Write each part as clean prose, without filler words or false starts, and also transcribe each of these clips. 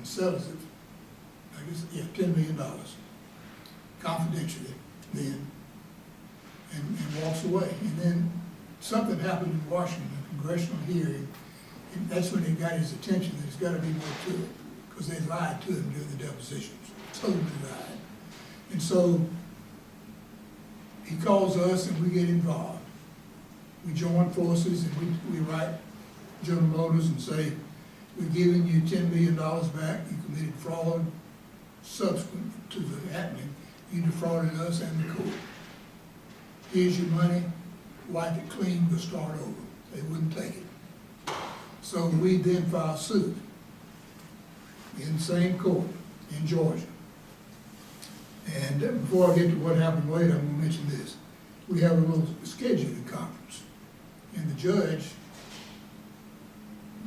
and sells it, I guess, yeah, $10 million, confidentially then, and walks away. And then something happened in Washington, a congressional hearing, and that's when it got his attention that there's got to be more to it, because they lied to him during the depositions, totally lied. And so he calls us and we get involved. We join forces and we write General Motors and say, we're giving you $10 million back, you committed fraud subsequent to the happening, you defrauded us and the court. Here's your money, wipe it clean, we'll start over. They wouldn't take it. So we then filed suit in the same court in Georgia. And before I get to what happened later, I'm gonna mention this. We have a little scheduling conference, and the judge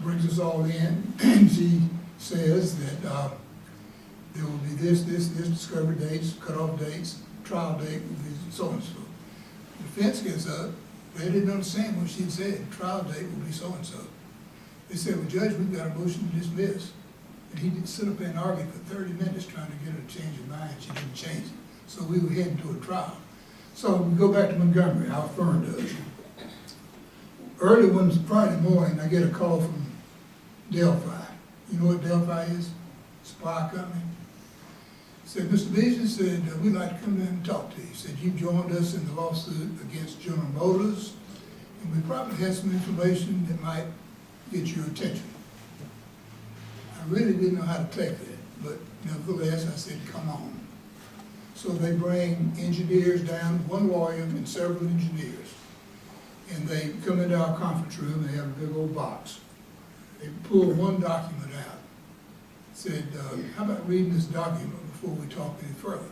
brings us all in, and she says that there will be this discovery dates, cutoff dates, trial date will be so and so. The defense gets up, they didn't understand what she'd said, trial date will be so and so. They said, well, Judge, we've got a motion to dismiss. And he didn't sit up there and argue for 30 minutes trying to get her to change her mind. She didn't change it. So we were heading to a trial. So we go back to Montgomery, our firm does. Early one Friday morning, I get a call from Delphi. You know what Delphi is? Supply company. Said, Mr. Beasley said, we'd like to come in and talk to you. He said, you joined us in the lawsuit against General Motors, and we probably had some information that might get your attention. I really didn't know how to take that, but nevertheless, I said, come on. So they bring engineers down, one lawyer and several engineers, and they come into our conference room, they have a big old box. They pull one document out, said, how about reading this document before we talk any further?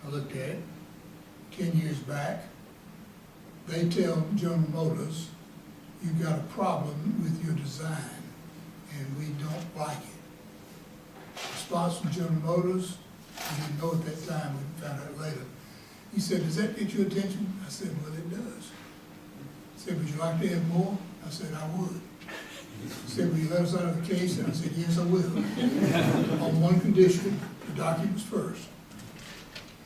I looked at it, 10 years back. They tell General Motors, you've got a problem with your design, and we don't like it. Response from General Motors, we didn't know at that time, we found out later. He said, does that get your attention? I said, well, it does. He said, would you like to have more? I said, I would. He said, will you let us out of the case? And I said, yes, I will. On one condition, the documents first.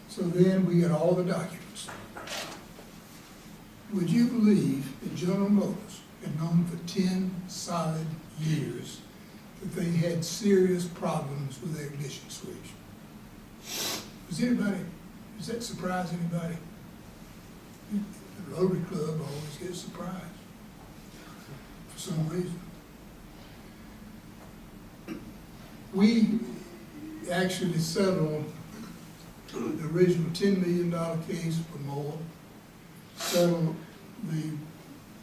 So then we get all the documents. Would you believe that General Motors had known for 10 solid years that they had serious problems with their ignition switch? Does that surprise anybody? The Rotary Club always gets surprised for some reason. We actually settled the original $10 million case for more, settled the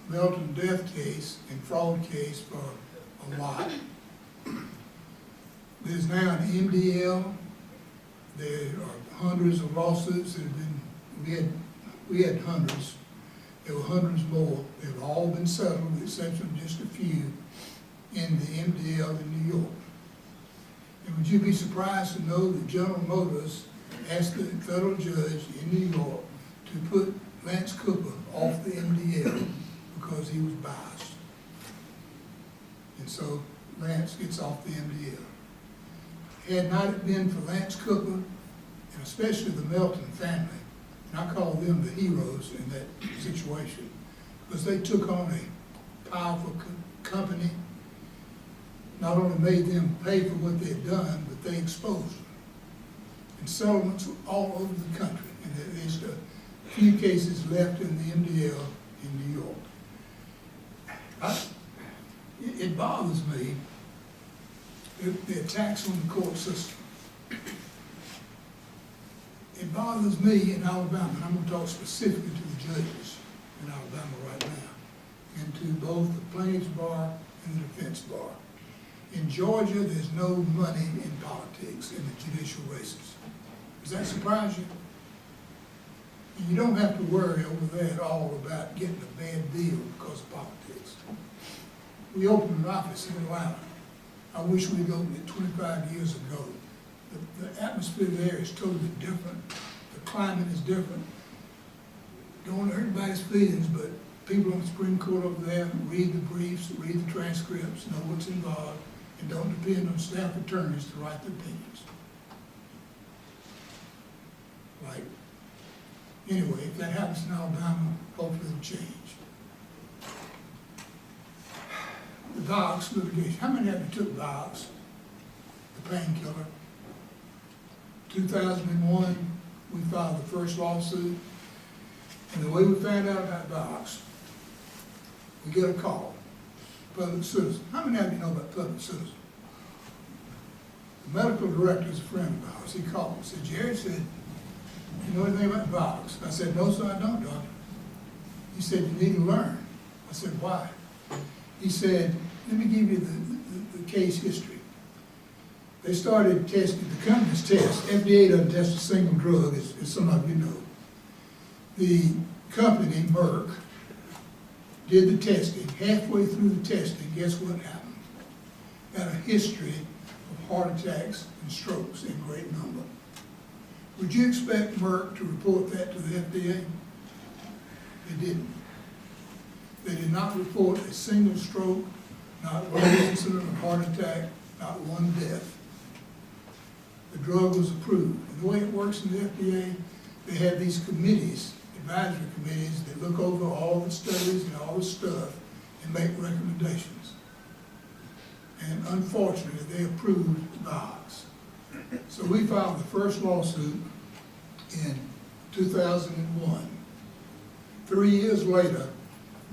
Melton death case and fraud case for a lot. There's now an MDL. There are hundreds of lawsuits that have been, we had hundreds. There were hundreds more. They've all been settled with the exception of just a few in the MDL in New York. And would you be surprised to know that General Motors asked the federal judge in New York to put Lance Cooper off the MDL because he was biased. And so Lance gets off the MDL. Had not it been for Lance Cooper, and especially the Melton family, and I call them the heroes in that situation, because they took on a powerful company, not only made them pay for what they had done, but they exposed them. And settlements were all over the country, and there's a few cases left in the MDL in New York. It bothers me, the attacks on the court system. It bothers me in Alabama, and I'm going to talk specifically to the judges in Alabama right now, and to both the plaintiff's bar and the defense bar. In Georgia, there's no money in politics in the judicial races. Does that surprise you? And you don't have to worry over there at all about getting a bad deal because of politics. We opened an office in Atlanta. I wish we'd opened it 25 years ago. The atmosphere there is totally different. The climate is different. Don't want to hurt anybody's feelings, but people on the Supreme Court over there read the briefs, read the transcripts, know what's involved. and don't depend on staff attorneys to write their opinions. Like, anyway, if that happens in Alabama, hopefully it'll change. The Vaux litigation, how many of you took Vaux, the painkiller? 2001, we filed the first lawsuit, and the way we found out about Vaux, we get a call, public citizen. How many of you know about public citizen? The medical director is a friend of ours. He called and said, Jerry said, you know anything about Vaux? I said, no, sir, I don't, doctor. He said, you need to learn. I said, why? He said, let me give you the case history. They started testing, the company's test. FDA doesn't test a single drug, as some of you know. The company, Merck, did the testing. Halfway through the testing, guess what happened? Got a history of heart attacks and strokes in great number. Would you expect Merck to report that to the FDA? They didn't. They did not report a single stroke, not one incident of heart attack, not one death. The drug was approved. And the way it works in the FDA, they have these committees, advisory committees, that look over all the studies and all the stuff and make recommendations. And unfortunately, they approved Vaux. So we filed the first lawsuit in 2001. 3 years later,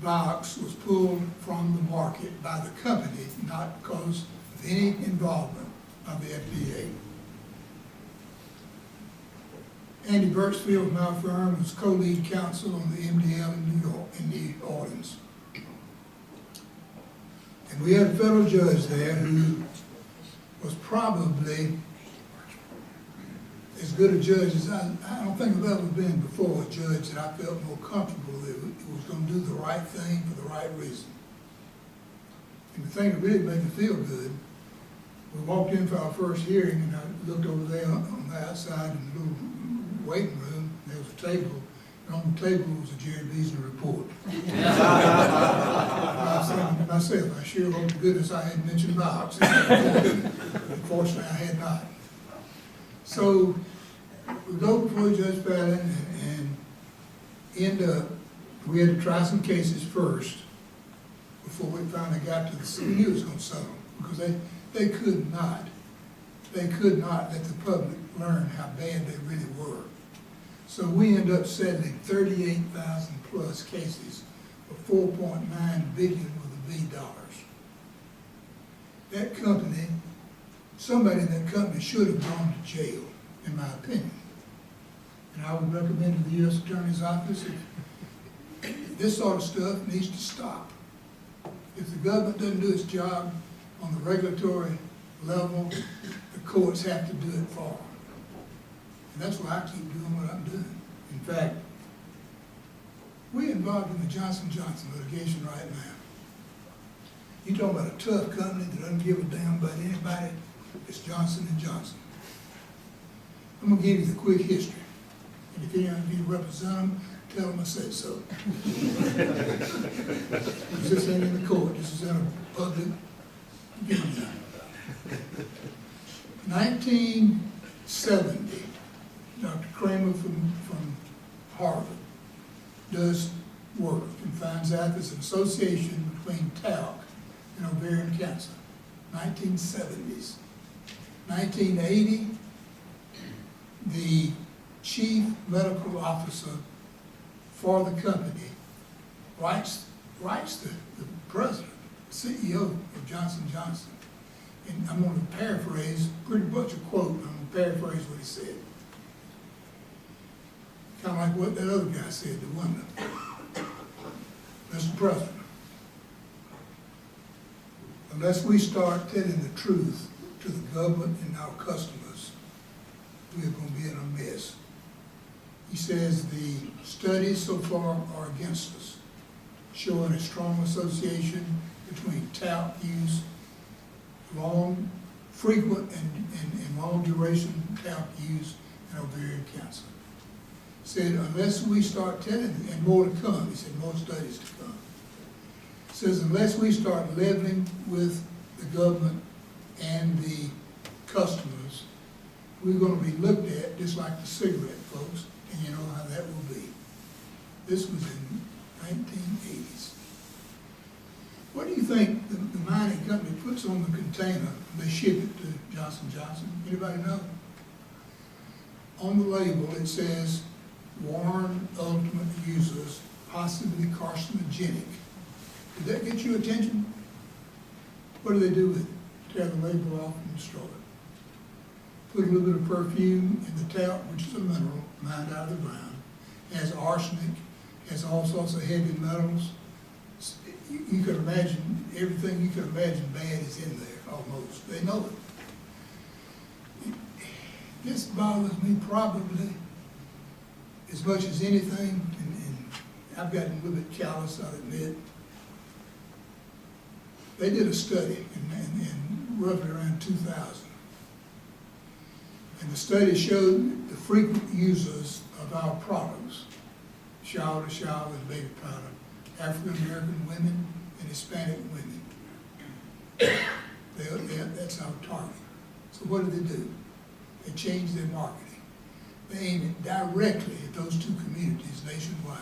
Vaux was pulled from the market by the company, not because of any involvement of the FDA. Andy Birchfield, my firm, was co-lead counsel on the MDL in New York, in New Orleans. And we had a federal judge there who was probably as good a judge as I don't think I've ever been before, a judge that I felt more comfortable that was going to do the right thing for the right reason. And the thing that really made me feel good, we walked in for our first hearing, and I looked over there on the outside in the little waiting room. There was a table, and on the table was a Jere Beasley report. And I was thinking to myself, I sure hope to goodness I hadn't mentioned Vaux. Unfortunately, I had not. So we go before Judge Fallon and end up, we had to try some cases first before we finally got to the, we knew it was going to settle, because they could not let the public learn how bad they really were. So we ended up settling 38,000 plus cases for $4.9 billion with a B dollars. That company, somebody in that company should have gone to jail, in my opinion. And I would recommend to the U.S. Attorney's Office, if this sort of stuff needs to stop. If the government doesn't do its job on the regulatory level, the courts have to do it for them. And that's why I keep doing what I'm doing. In fact, we're involved in the Johnson & Johnson litigation right now. You're talking about a tough company that doesn't give a damn about anybody. It's Johnson & Johnson. I'm going to give you the quick history. And if any of you represent them, tell them I said so. This ain't in the court. This is in a public venue. 1970, Dr. Kramer from Harvard does work and finds out there's an association between talc and ovarian cancer. 1970s. 1980, the chief medical officer for the company writes the president, CEO of Johnson & Johnson. And I'm going to paraphrase, pretty much a quote, I'm going to paraphrase what he said. Kind of like what that other guy said to Wanda. Mr. President, unless we start telling the truth to the government and our customers, we're going to be in a mess. He says the studies so far are against us, showing a strong association between talc use, frequent and long duration talc use, and ovarian cancer. Said unless we start telling, and more to come, he said more studies to come. Says unless we start leveling with the government and the customers, we're gonna be looked at just like the cigarette folks, and you know how that will be. This was in 1980s. What do you think the mining company puts on the container when they ship it to Johnson & Johnson? Anybody know? On the label, it says, warn ultimate users, possibly carcinogenic. Did that get your attention? What do they do with it? Tear the label off and destroy it. Put a little bit of perfume in the tap, which is a mineral mined out of the ground. It has arsenic, has all sorts of heavy metals. You could imagine, everything you could imagine bad is in there, almost. They know it. This bothers me probably as much as anything, and I've gotten a little bit callous, I'll admit. They did a study in roughly around 2000. And the study showed the frequent users of our products, shower to shower and baby powder, African-American women and Hispanic women. That's our target. So what do? They change their marketing. They aim it directly at those two communities nationwide.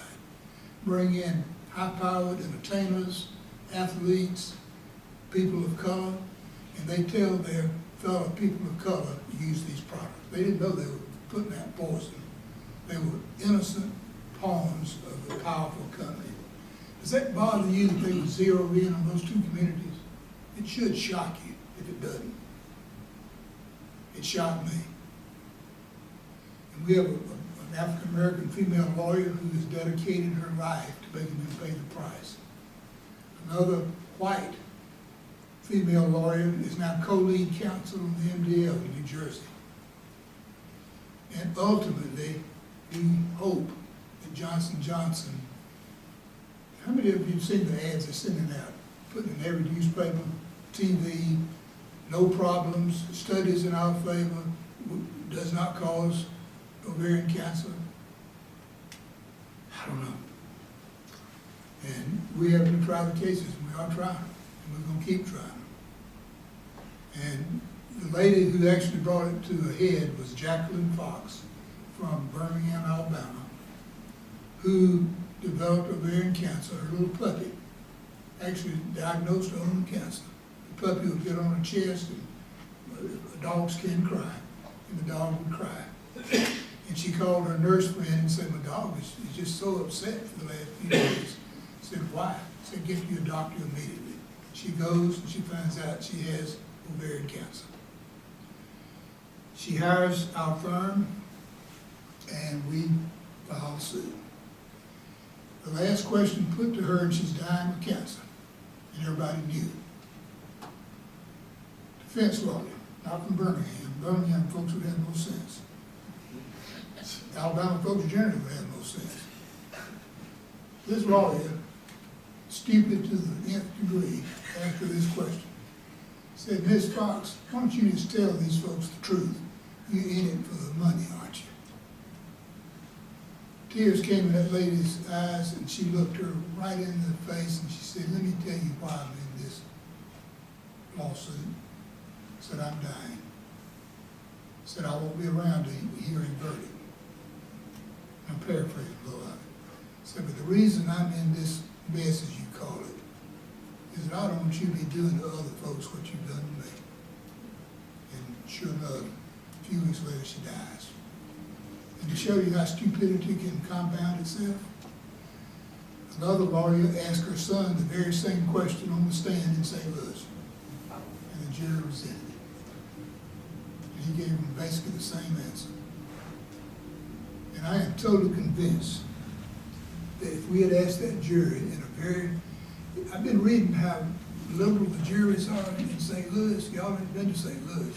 Bring in high-powered entertainers, athletes, people of color, and they tell their fellow people of color to use these products. They didn't know they were putting out poison. They were innocent pawns of a powerful company. Does that bother you that they would zero in on those two communities? It should shock you if it doesn't. It shocked me. And we have an African-American female lawyer who has dedicated her life to making them pay the price. Another white female lawyer is now co-lead counsel on the MDL in New Jersey. And ultimately, we hope that Johnson & Johnson, how many of you have seen the ads they're sending out, putting in every newspaper, TV, no problems, studies in our favor, does not cause ovarian cancer? I don't know. And we haven't tried the cases, we are trying, and we're gonna keep trying. And the lady who actually brought it to a head was Jacqueline Fox from Birmingham, Alabama, who developed ovarian cancer. Her little puppy actually diagnosed her own cancer. The puppy would get on her chest, and a dog's skin cry, and the dog would cry. And she called her nurse friend and said, my dog is just so upset for the last few days. I said, why? I said, get to your doctor immediately. She goes and she finds out she has ovarian cancer. She hires our firm, and we file suit. The last question put to her, and she's dying of cancer, and everybody knew. Defense lawyer, not from Birmingham. Birmingham folks would have no sense. Alabama folks generally would have no sense. This lawyer, stupid to the nth degree after this question, said, Miss Fox, why don't you just tell these folks the truth? You're in it for the money, aren't you? Tears came in that lady's eyes, and she looked her right in the face, and she said, let me tell you why I'm in this lawsuit. Said, I'm dying. Said, I won't be around to hear a verdict. I'm paraphrasing a little of it. Said, but the reason I'm in this mess, as you call it, is that I don't want you to be doing to other folks what you've done to me. And sure enough, a few weeks later, she dies. And to show you how stupidity can compound itself, another lawyer asked her son the very same question on the stand in St. Louis. And the jury resented it. And he gave him basically the same answer. And I am totally convinced that if we had asked that jury in a very, I've been reading how liberal the juries are in St. Louis. Y'all haven't been to St. Louis.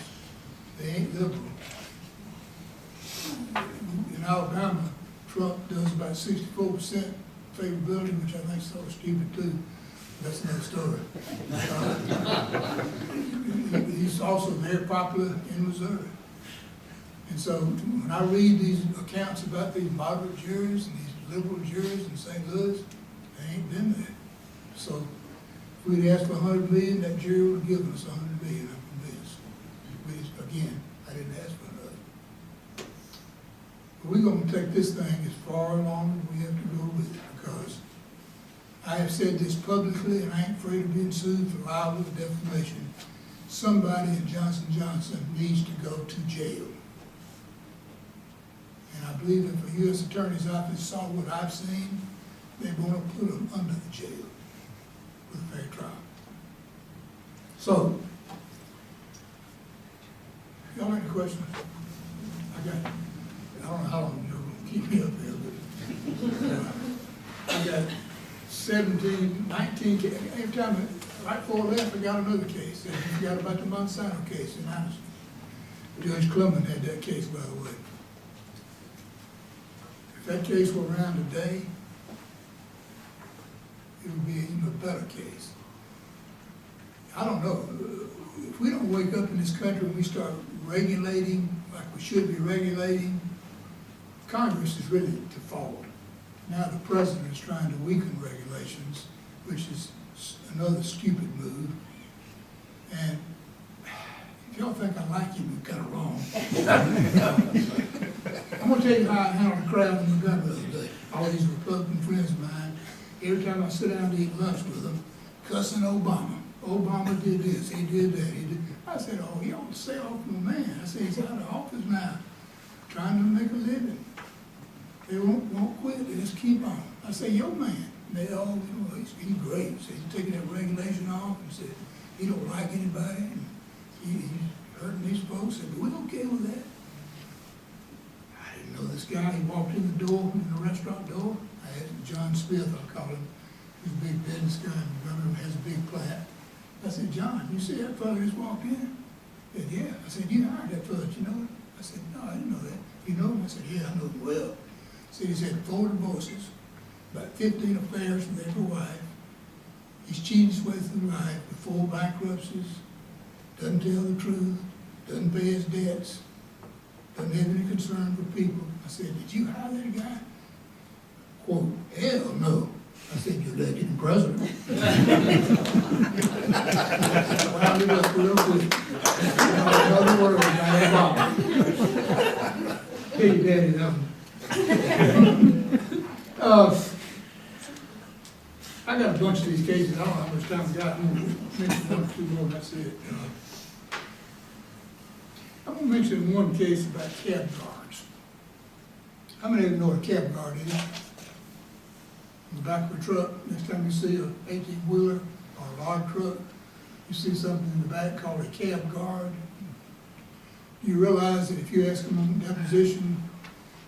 They ain't liberal. In Alabama, Trump does about 64% favorability, which I think is sort of stupid too. That's another story. He's also very popular in Missouri. And so when I read these accounts about these moderate juries and these liberal juries in St. Louis, they ain't been there. So if we'd asked for $100 million, that jury would have given us $100 million, I'm convinced. We're gonna take this thing as far along as we have to go with it, because I have said this publicly, and I ain't afraid of being sued for libel or defamation. Somebody in Johnson & Johnson needs to go to jail. And I believe if a U.S. Attorney's Office saw what I've seen, they want to put them under the jail with a fair trial. So, y'all have any questions? I don't know how long you're going to keep me up there, but I got 17, 19, every time, right before I left, I got another case. I forgot about the Monsanto case in Anderson. Judge Cumberland had that case, by the way. If that case were around today, it would be an even better case. I don't know. If we don't wake up in this country and we start regulating like we should be regulating, Congress is really at fault. Now the president is trying to weaken regulations, which is another stupid move. And if y'all think I like him, you're kind of wrong. I'm going to tell you how I handled the crowd in Montgomery the other day. All these Republican friends of mine, every time I sit down to eat lunch with them, cussing Obama. Obama did this, he did that, he did. I said, oh, he ought to stay off my man. I said, he's out of office now, trying to make a living. They won't quit, they just keep on. I say, yo man, they all, he's great. So he's taking that regulation off and said, he don't like anybody, and he's hurting these folks. I said, but we're okay with that. I didn't know this guy, he walked in the door, in the restaurant door. I asked John Smith, I'll call him. He's a big business guy in Birmingham, has a big plant. I said, John, you see that fella just walked in? He said, yeah. I said, you hired that fella, did you know him? I said, no, I didn't know that. You know him? I said, yeah, I know him well. So he's had 4 divorces, about 15 affairs with every wife. He's cheated his way through life with 4 bankruptcies, doesn't tell the truth, doesn't pay his debts, doesn't have any concern for people. I said, did you hire that guy? Quote, hell no. I said, you're elected president. Wound it up real quick. Another word about Obama. Hey, Daddy, that one. I got a bunch of these cases. I don't know how much time we got. I'm going to mention 1 or 2 more, and that's it. I'm going to mention one case about cab guards. How many of you know what a cab guard is? In the back of a truck, next time you see an 18-wheeler or a large truck, you see something in the back called a cab guard. You realize that if you ask them on deposition,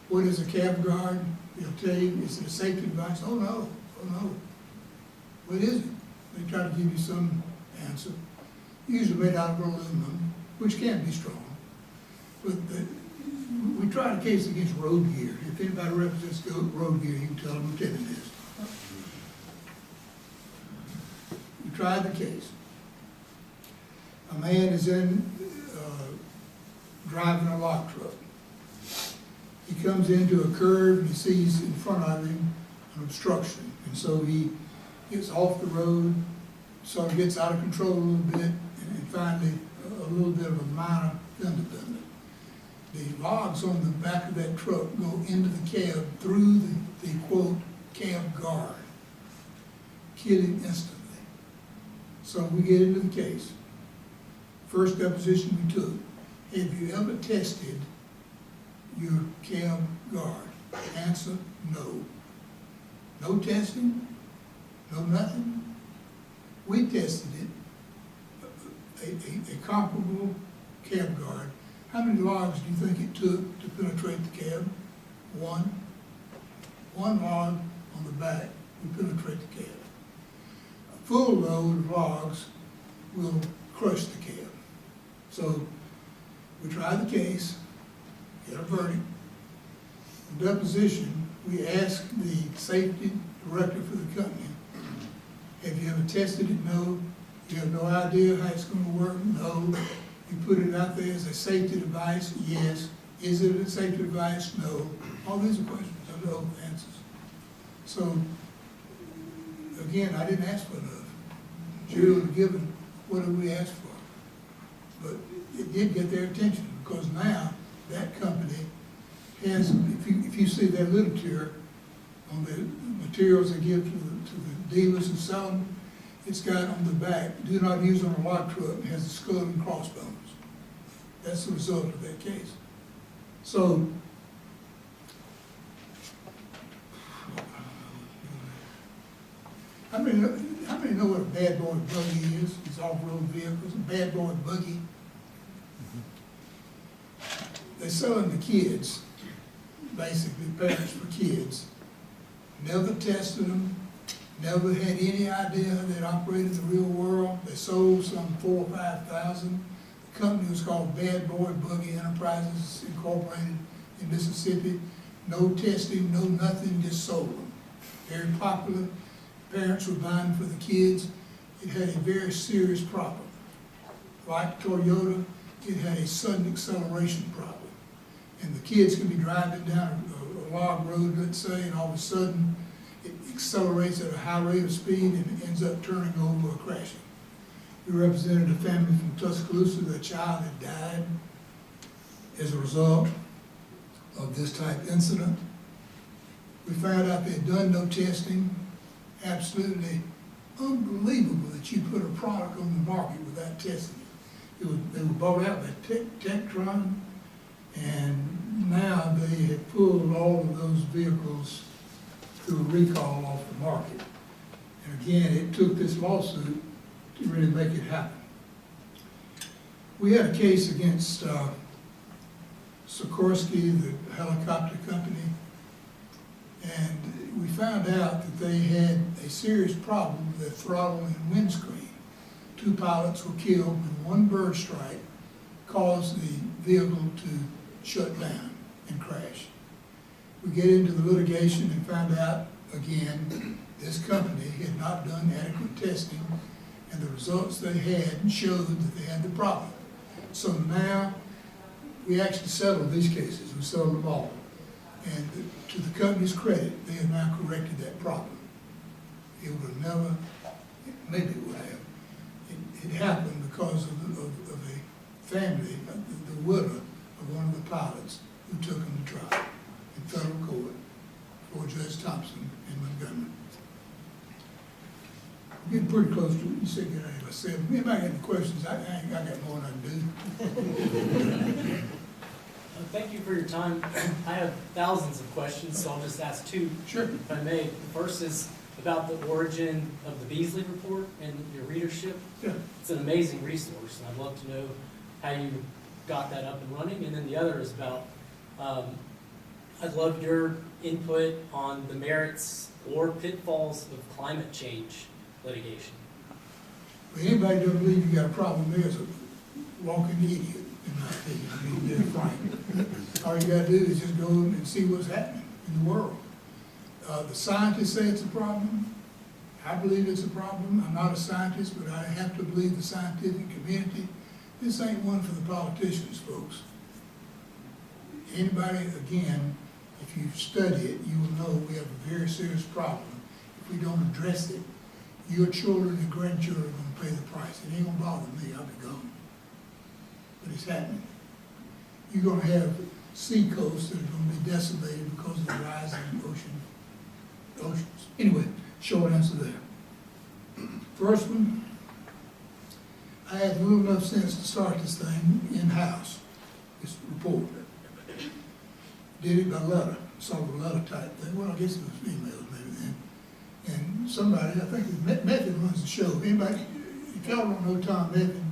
what is a cab guard? They'll tell you, is it a safety device? Oh no, oh no. What is it? They try to give you some answer. Usually made out of aluminum, which can be strong. But we tried a case against road gear. If anybody represents road gear, you can tell them what it is. We tried the case. A man is driving a log truck. He comes into a curve and he sees in front of him an obstruction. And so he gets off the road, sort of gets out of control a little bit, and finally a little bit of a minor fender bender. The logs on the back of that truck go into the cab through the quote, cab guard. Kill him instantly. So we get into the case. First deposition we took. Have you ever tested your cab guard? Answer, no. No testing? No nothing? We tested it, a comparable cab guard. How many logs do you think it took to penetrate the cab? 1. 1 log on the back will penetrate the cab. A full load of logs will crush the cab. So we tried the case, get a verdict. In deposition, we asked the safety director for the company, have you ever tested it? No. You have no idea how it's going to work? No. You put it out there as a safety device? Yes. Is it a safety device? No. All these are questions. I know the answers. So, again, I didn't ask for enough. Jury was given what did we ask for. But it did get their attention because now that company has, if you see their literature on the materials they give to the dealers who sell them, it's got on the back, do not use on a log truck, and has a skull and crossbones. That's the result of that case. So, how many know what a bad boy buggy is? These off-road vehicles, a bad boy buggy. They're selling to kids, basically parents for kids. Never tested them, never had any idea they operated in the real world. They sold some 4,000 or 5,000. The company was called Bad Boy Buggy Enterprises Incorporated in Mississippi. No testing, no nothing, just sold them. Very popular. Parents were buying for the kids. It had a very serious problem. Like Toyota, it had a sudden acceleration problem. And the kids can be driving down a log road, let's say, and all of a sudden it accelerates at a high rate of speed and ends up turning over or crashing. We represented a family from Tuscaloosa. Their child had died as a result of this type incident. We found out they'd done no testing. Absolutely unbelievable that you put a product on the market without testing it. They were bought out by Tectron, and now they have pulled all of those vehicles through a recall off the market. And again, it took this lawsuit to really make it happen. We had a case against Sikorsky, the helicopter company, and we found out that they had a serious problem with their throttle and windscreen. 2 pilots were killed when one bird strike caused the vehicle to shut down and crash. We get into the litigation and found out, again, this company had not done adequate testing, and the results they had showed that they had the problem. So now, we actually settled these cases. We settled them all. And to the company's credit, they have now corrected that problem. It would have never, maybe it would have. It happened because of a family, the widow of one of the pilots who took him to trial in federal court for Judge Thompson in Montgomery. We're getting pretty close to it. You said get out of here. I said, anybody got any questions? I got more than I do. Thank you for your time. I have thousands of questions, so I'll just ask 2, Sure. if I may. The first is about the origin of the Beasley report and your readership. Yeah. It's an amazing resource, and I'd love to know how you got that up and running. And then the other is about, I'd love your input on the merits or pitfalls of climate change litigation. Well, anybody who doesn't believe you got a problem there is a walking idiot, in my opinion. I mean, they're frank. All you gotta do is just go and see what's happening in the world. The scientists say it's a problem. I believe it's a problem. I'm not a scientist, but I have to believe the scientific community. This ain't one for the politicians, folks. Anybody, again, if you study it, you will know we have a very serious problem. If we don't address it, your children and grandchildren are going to pay the price. It ain't going to bother me. I'll be gone. But it's happening. You're going to have sea coasts that are going to be desolated because of the rising oceans. Anyway, short answer there. First one, I had little enough sense to start this thing in-house, this report. Did it by letter, sort of a letter type thing. Well, I guess it was emails maybe then. And somebody, I think Method runs the show. If anybody, if y'all don't know Tom Method,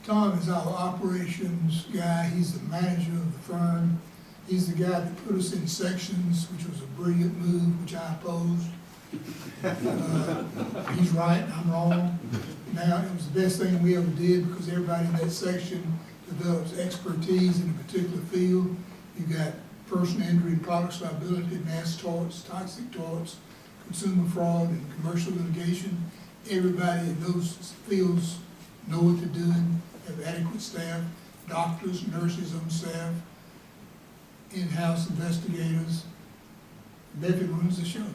Tom is our operations guy. He's the manager of the firm. He's the guy that put us in sections, which was a brilliant move, which I opposed. He's right, I'm wrong. Now, it was the best thing we ever did because everybody in that section develops expertise in a particular field. You got personal injury, products liability, mass torts, toxic torts, consumer fraud, and commercial litigation. Everybody in those fields know what they're doing, have adequate staff, doctors, nurses on staff, in-house investigators. Method runs the show.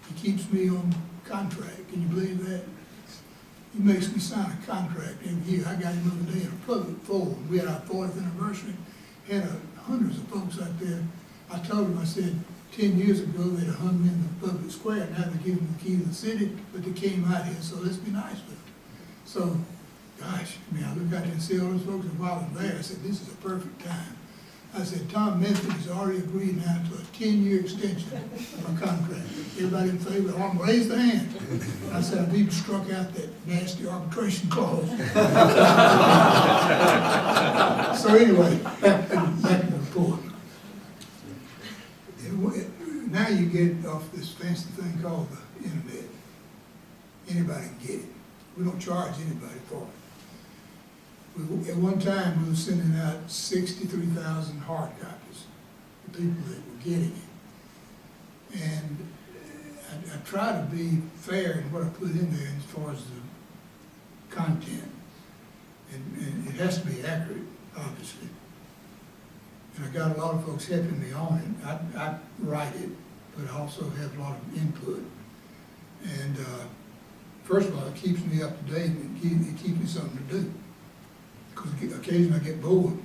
He keeps me on contract. Can you believe that? He makes me sign a contract every year. I got him the other day in a public forum. We had our 40th anniversary, had hundreds of folks out there. I told them, I said, 10 years ago, they'd have hung me in the public square, now they're giving them the key to the city, but they came out here, so let's be nice with them. So, gosh, I mean, I looked out there and see all those folks, and while I'm there, I said, this is a perfect time. I said, Tom Medford has already agreed now to a 10-year extension of my contract. Everybody in favor, all raise their hand. I said, I've even struck out that nasty arbitration clause. So anyway, back to the report. Now you get off this fancy thing called the internet. Anybody can get it. We don't charge anybody for it. At one time, we were sending out 63,000 hard copies to people that were getting it. And I try to be fair in what I put in there as far as the content. And it has to be accurate, obviously. And I got a lot of folks helping me on it. I write it, but I also have a lot of input. And first of all, it keeps me up to date and it keeps me something to do. Because occasionally I get bored.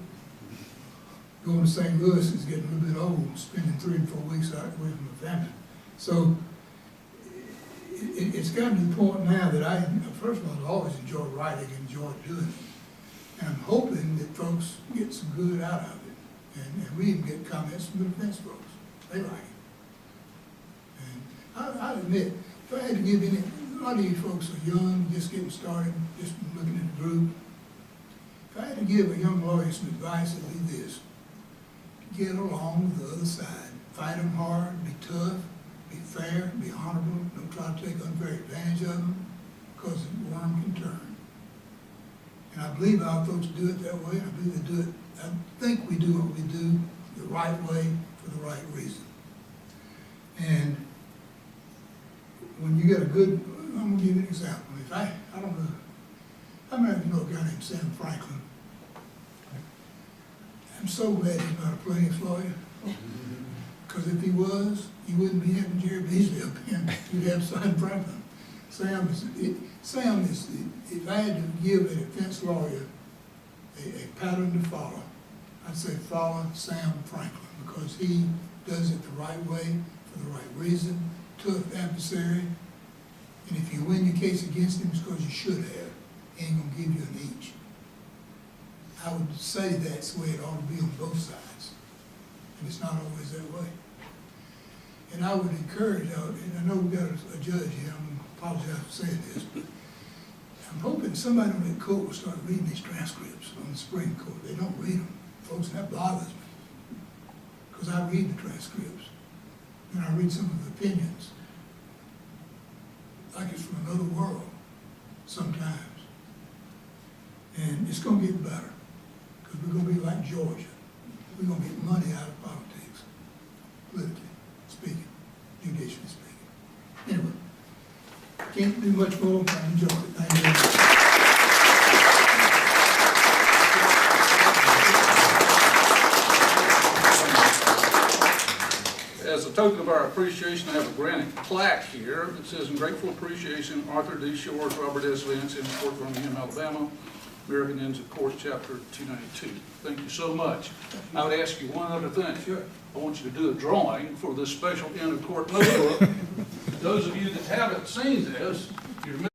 Going to St. Louis is getting a little bit old, spending 3 and 4 weeks out away from the family. So it's gotten to the point now that first of all, I always enjoy writing, enjoy doing it. And I'm hoping that folks get some good out of it. And we even get comments from the defense folks. They like it. And I admit, if I had to give any, a lot of you folks are young, just getting started, just looking at the group. If I had to give a young lawyer some advice, it would be this: get along with the other side. Fight them hard, be tough, be fair, be honorable. Don't try to take unfair advantage of them, because the worm can turn. And I believe our folks do it that way. I believe they do it. I think we do what we do the right way for the right reason. And when you get a good, I'm gonna give you an example. If I don't know, I remember you know a guy named Sam Franklin. I'm so glad he's not a plaintiff's lawyer. Because if he was, you wouldn't be having Jere Beasley up here. You'd have Sam Franklin. Sam is, if I had to give a defense lawyer a pattern to follow, I'd say follow Sam Franklin, because he does it the right way, for the right reason, tough adversary, and if you win your case against him, it's because you should have. He ain't gonna give you an inch. I would say that's the way it ought to be on both sides, and it's not always that way. And I would encourage, and I know we've got a judge here, I'm gonna apologize for saying this, but I'm hoping somebody on that court will start reading these transcripts on the Supreme Court. They don't read them, folks, and that bothers me. Because I read the transcripts, and I read some of the opinions, like it's from another world, sometimes. And it's gonna get better, because we're gonna be like Georgia. We're gonna get money out of politics, politically speaking, judicially speaking. Anyway. Can't do much more, but I enjoyed it. Thank you. As a token of our appreciation, I have a granite plaque here that says, "In grateful appreciation, Arthur D. Shores, Robert S. Vance Inn of Court, Birmingham, Alabama, American Inns of Court, Chapter 292. Thank you so much. I would ask you one other thing. Sure. I want you to do a drawing for this special Inn of Court notebook. Those of you that haven't seen this, you're